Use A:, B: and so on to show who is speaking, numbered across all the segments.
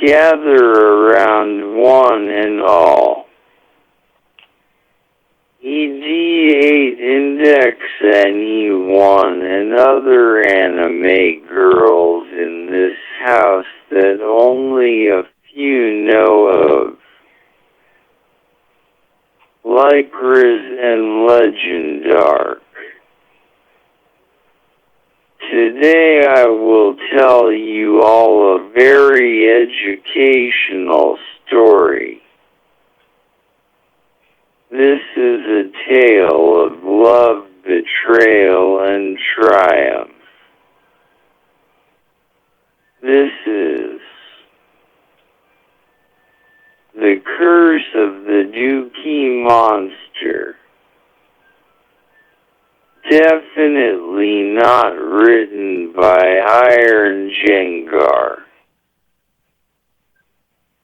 A: gather around one and all. ED8 Index NE1 and other anime girls in this house that only a few know of. Lycras and Legendark. Today I will tell you all a very educational story. This is a tale of love, betrayal, and triumph. This is The Curse of the Dookie Monster. Definitely not written by Iron Jengar.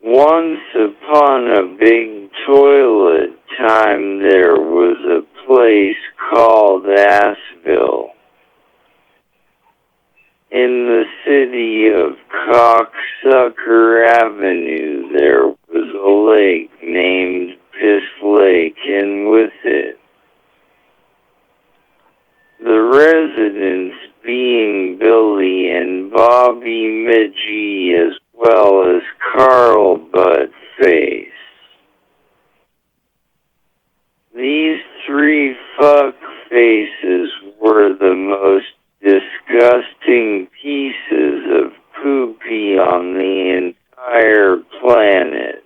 A: Once upon a big toilet time there was a place called Assville. In the city of Cocksucker Avenue there was a lake named Piss Lake, and with it the residents being Billy and Bobby Midgie as well as Carl Buttface. These three fuck faces were the most disgusting pieces of poopy on the entire planet.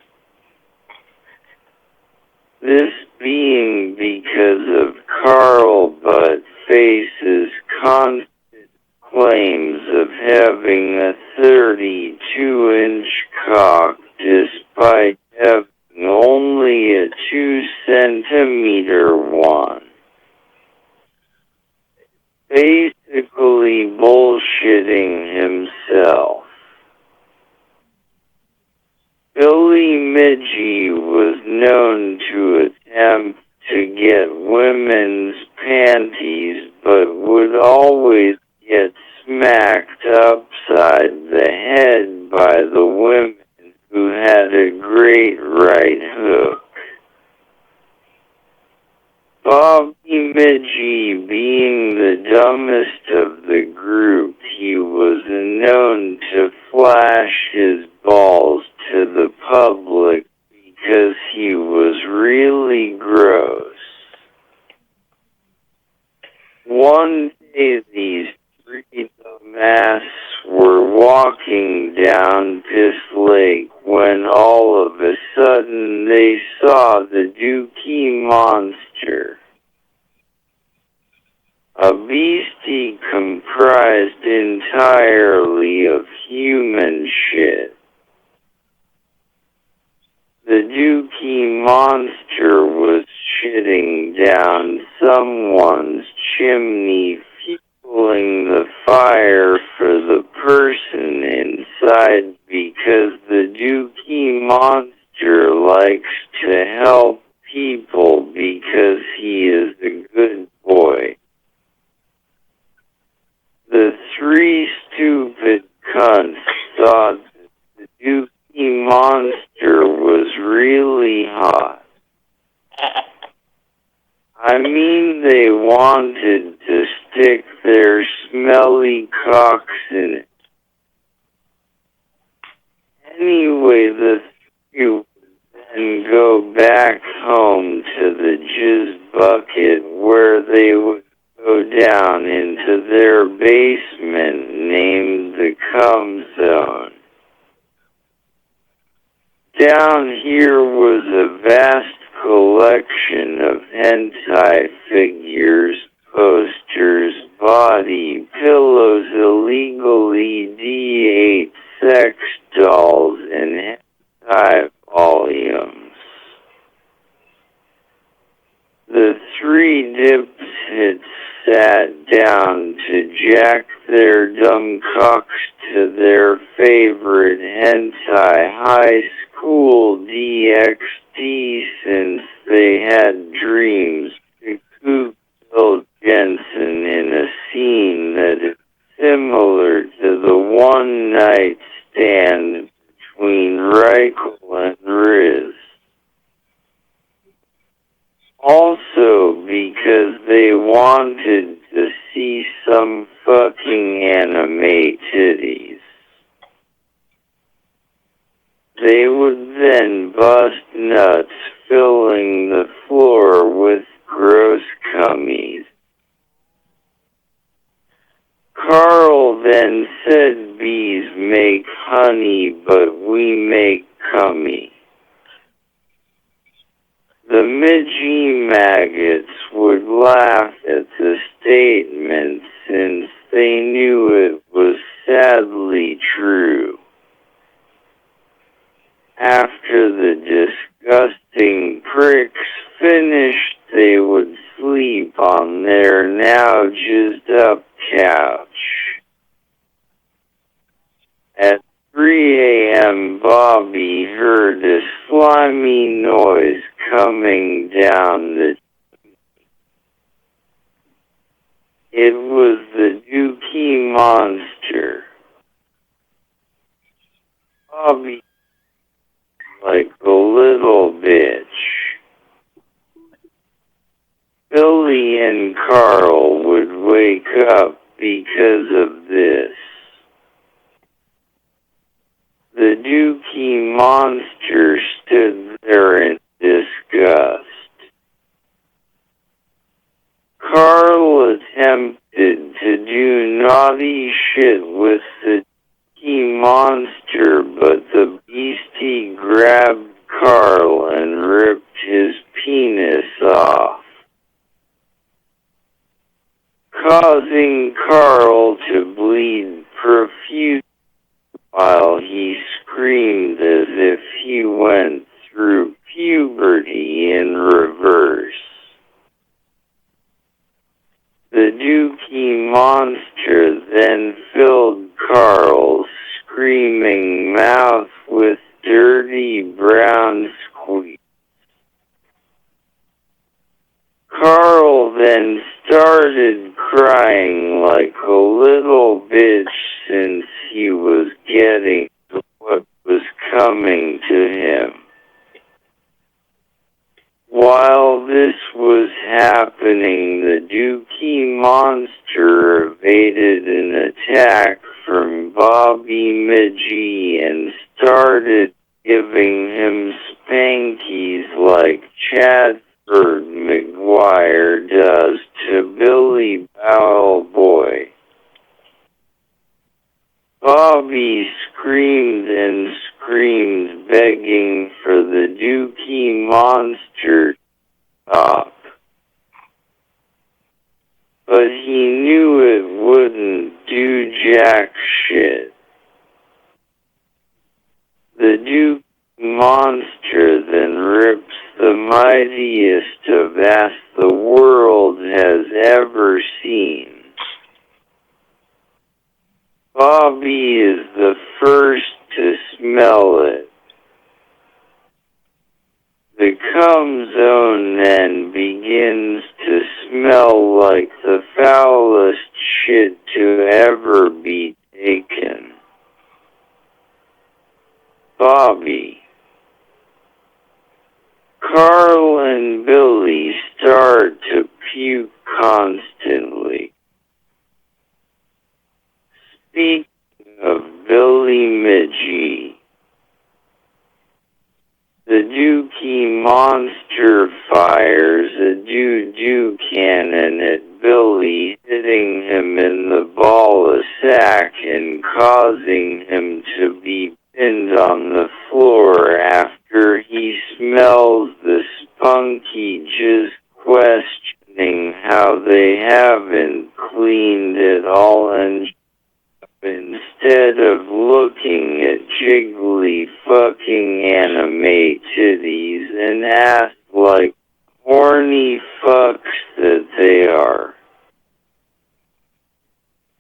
A: This being because of Carl Buttface's constant claims of having a 32-inch cock despite having only a 2-centimeter one. Basically bullshitting himself. Billy Midgie was known to attempt to get women's panties, but would always get smacked upside the head by the women who had a great right hook. Bobby Midgie being the dumbest of the group, he was known to flash his balls to the public because he was really gross. One day these three dumbasses were walking down Piss Lake when all of a sudden they saw the Dookie Monster. A beastie comprised entirely of human shit. The Dookie Monster was shitting down someone's chimney, fueling the fire for the person inside because the Dookie Monster likes to help people because he is a good boy. The three stupid cunts thought that the Dookie Monster was really hot. I mean, they wanted to stick their smelly cocks in it. Anyway, the three would then go back home to the jizz bucket where they would go down into their basement named the Cum Zone. Down here was a vast collection of hentai figures, posters, body pillows, illegally D8 sex dolls, and hentai volumes. The three dipshits sat down to jack their dumb cocks to their favorite hentai high school DXT since they had dreams to coop Bill Jensen in a scene that is similar to the one-night stand between Reichel and Riz. Also because they wanted to see some fucking anime titties. They would then bust nuts, filling the floor with gross cummies. Carl then said bees make honey, but we make cummy. The midgie maggots would laugh at the statement since they knew it was sadly true. After the disgusting pricks finished, they would sleep on their now jizzed up couch. At 3 a.m., Bobby heard a slimy noise coming down the chimney. It was the Dookie Monster. Bobby like a little bitch. Billy and Carl would wake up because of this. The Dookie Monster stood there in disgust. Carl attempted to do naughty shit with the Dookie Monster, but the beastie grabbed Carl and ripped his penis off, causing Carl to bleed profusely while he screamed as if he went through puberty in reverse. The Dookie Monster then filled Carl's screaming mouth with dirty brown squeaks. Carl then started crying like a little bitch since he was getting to what was coming to him. While this was happening, the Dookie Monster evaded an attack from Bobby Midgie and started giving him spankies like Chadford McGuire does to Billy Bowel Boy. Bobby screamed and screamed, begging for the Dookie Monster to stop. But he knew it wouldn't do jack shit. The Dookie Monster then rips the mightiest of ass the world has ever seen. Bobby is the first to smell it. The cum zone then begins to smell like the foulest shit to ever be taken. Bobby. Carl and Billy start to puke constantly. Speaking of Billy Midgie, the Dookie Monster fires a doo-doo cannon at Billy, hitting him in the ball sack and causing him to be pinned on the floor after he smells the spunky jizz, questioning how they haven't cleaned it all and instead of looking at jiggly fucking anime titties and ass like horny fucks that they are.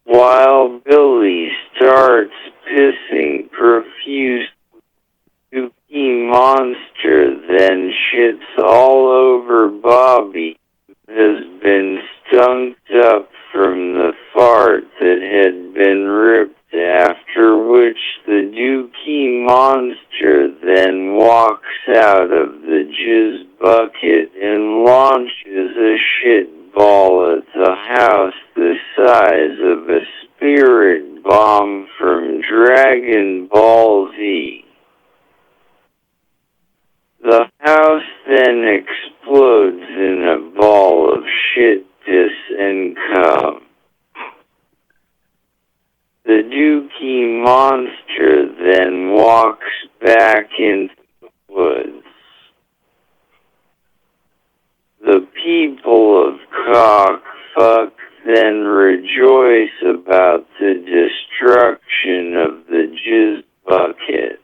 A: While Billy starts pissing profusely, Dookie Monster then shits all over Bobby, who has been stunked up from the fart that had been ripped, after which the Dookie Monster then walks out of the jizz bucket and launches a shit ball at the house the size of a spirit bomb from Dragon Ball Z. The house then explodes in a ball of shit, piss, and cum. The Dookie Monster then walks back into the woods. The people of Cockfuck then rejoice about the destruction of the jizz bucket.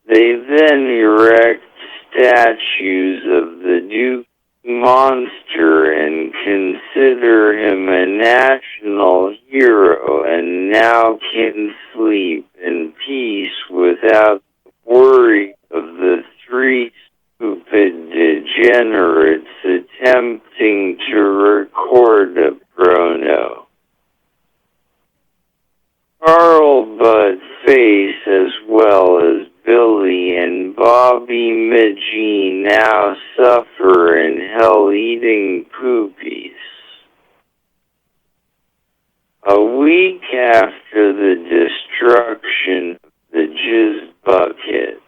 A: They then erect statues of the Dookie Monster and consider him a national hero, and now can sleep in peace without the worry of the three stupid degenerates attempting to record a prono. Carl Buttface, as well as Billy and Bobby Midgey, now suffer in hell eating poopies. A week after the destruction of the jizz bucket,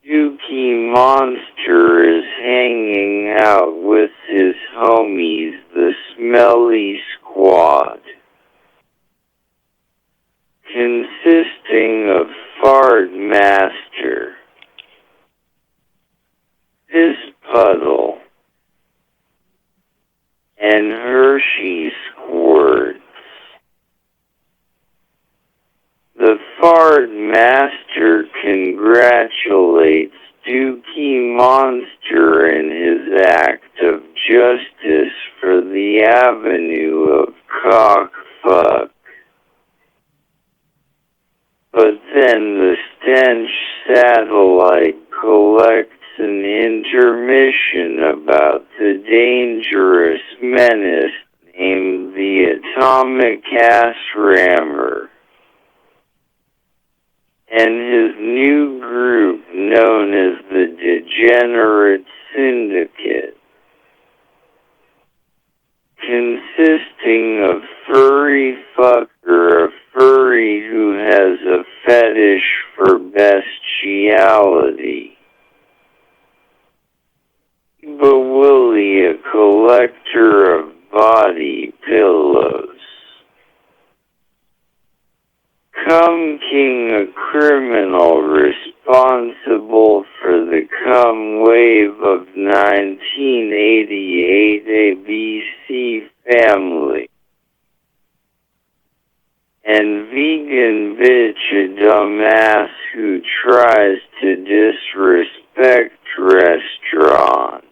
A: Dookie Monster is hanging out with his homies, the Smelly Squad, consisting of Fart Master, Piss Puddle, and Hershey Squirts. The Fart Master congratulates Dookie Monster in his act of justice for the avenue of Cockfuck. But then the Stench Satellite collects an intermission about the dangerous menace named the Atomic Ass Rammer, and his new group known as the Degenerate Syndicate, consisting of Furry Fucker, a furry who has a fetish for bestiality, Willie, a collector of body pillows, Cum King, a criminal responsible for the cum wave of 1988 ABC Family, and Vegan Bitch, a dumbass who tries to disrespect restaurants.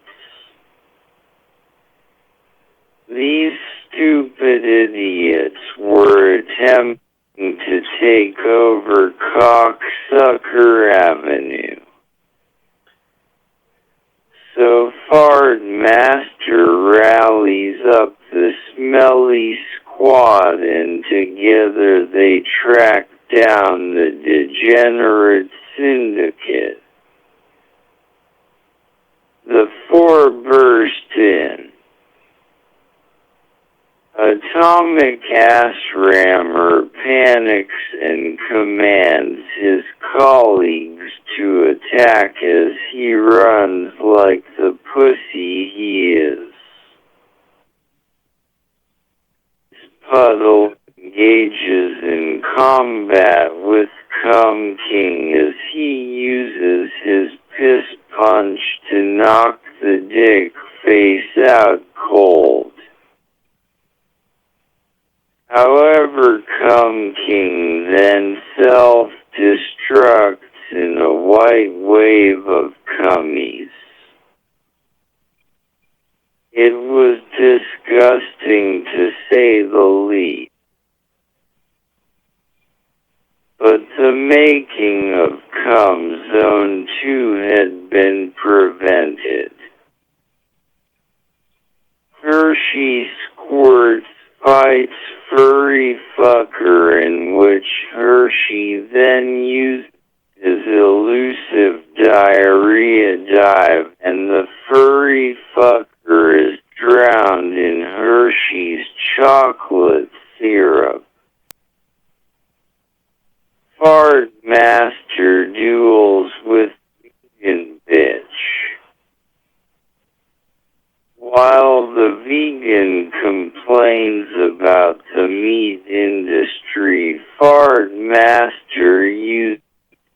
A: These stupid idiots were attempting to take over Cocksucker Avenue. So Fart Master rallies up the Smelly Squad, and together they track down the Degenerate Syndicate. The four burst in. Atomic Ass Rammer panics and commands his colleagues to attack as he runs like the pussy he is. Puddle engages in combat with Cum King as he uses his piss punch to knock the dick face out cold. However, Cum King then self-destructs in a white wave of cummies. It was disgusting to say the least. But the making of Cum Zone 2 had been prevented. Hershey Squirts fights Furry Fucker, in which Hershey then uses his elusive diarrhea dive, and the furry fucker is drowned in Hershey's chocolate syrup. Fart Master duels with vegan bitch. While the vegan complains about the meat industry, Fart Master uses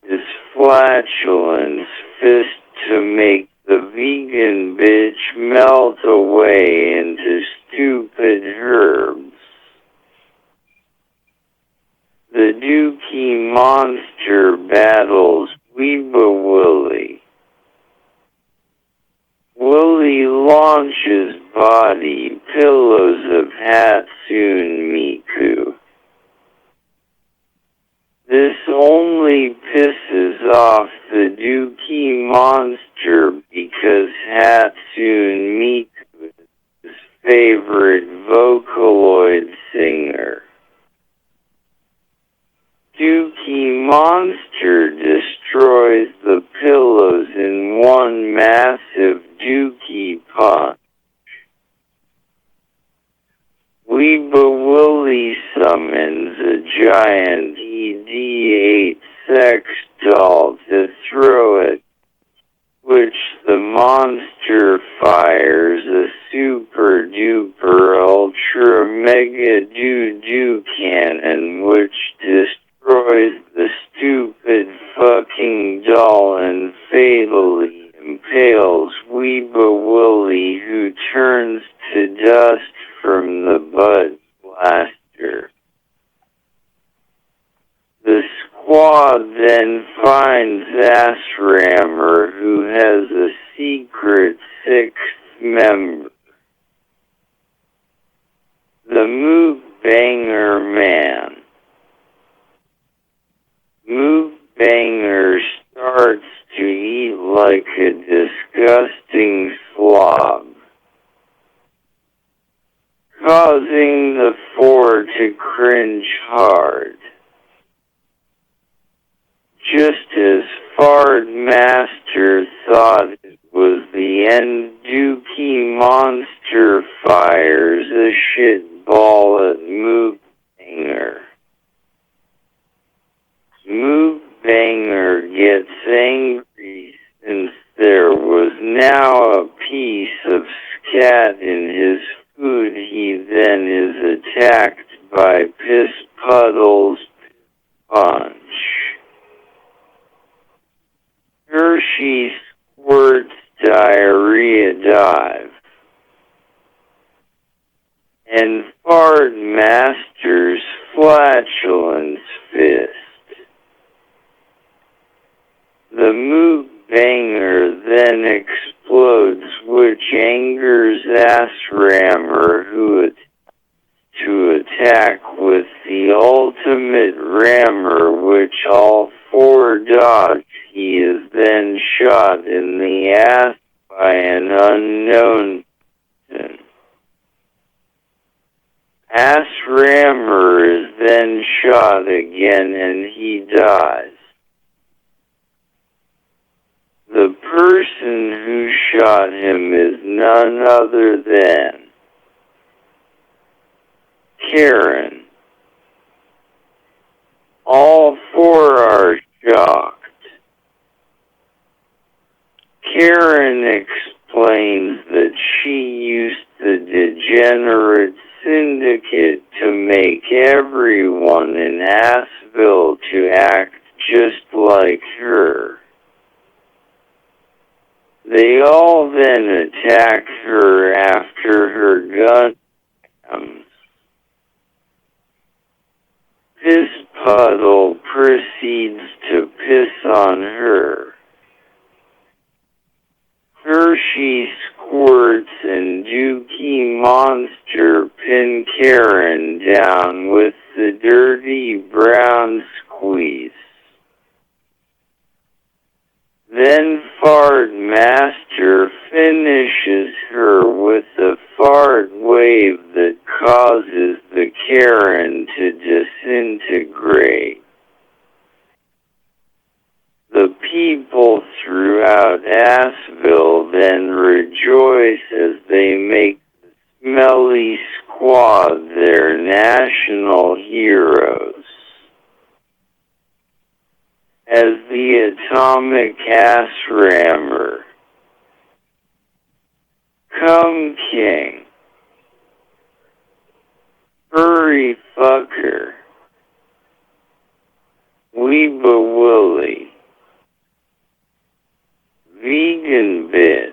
A: his flatulence fist to make the vegan bitch melt away into stupid herbs. The Dookie Monster battles Weeba Willie. Willie launches body pillows of Hatsune Miku. This only pisses off the Dookie Monster because Hatsune Miku is his favorite Vocaloid singer. Dookie Monster destroys the pillows in one massive Dookie punch. Weeba Willie summons a giant ED8 sex doll to throw it, which the monster fires a super duper ultra mega doo-doo cannon, which destroys the stupid fucking doll and fatally impales Weeba Willie, who turns to dust from the butt blaster. The squad then finds Ass Rammer, who has a secret sixth member. The Mookbanger Man. Mookbanger starts to eat like a disgusting slob, causing the four to cringe hard. Just as Fart Master thought it was the end, Dookie Monster fires a shitball at Mookbanger. Mookbanger gets angry since there was now a piece of scat in his food. He then is attacked by Piss Puddle's punch. Hershey squirts diarrhea dive, and Fart Master's flatulence fist. The Mookbanger then explodes, which angers Ass Rammer, who attempts to attack with the ultimate rammer, which all four dodge. He is then shot in the ass by an unknown person. Ass Rammer is then shot again and he dies. The person who shot him is none other than Karen. All four are shocked. Karen explains that she used the degenerate syndicate to make everyone in Assville to act just like her. They all then attack her after her gun comes. Piss Puddle proceeds to piss on her. Hershey squirts and Dookie Monster pin Karen down with the dirty brown squeeze. Then Fart Master finishes her with a fart wave that causes the Karen to disintegrate. people throughout Asheville then rejoice as they make the Smelly Squad their national heroes. As the atomic ass rammer, come king, furry fucker, Weeba Willie, vegan bitch,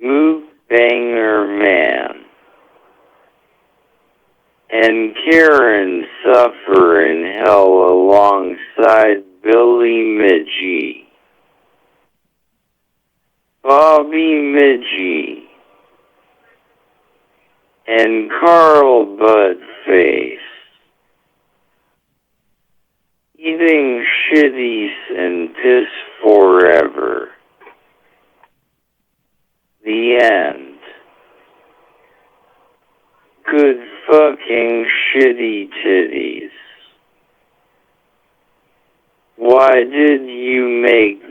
A: mukbanger man, and Karen suffer in hell alongside Billy Midgie, Bobby Midgie, and Carl Buttface, eating shitties and piss forever. The end. Good fucking shitty titties. Why did you make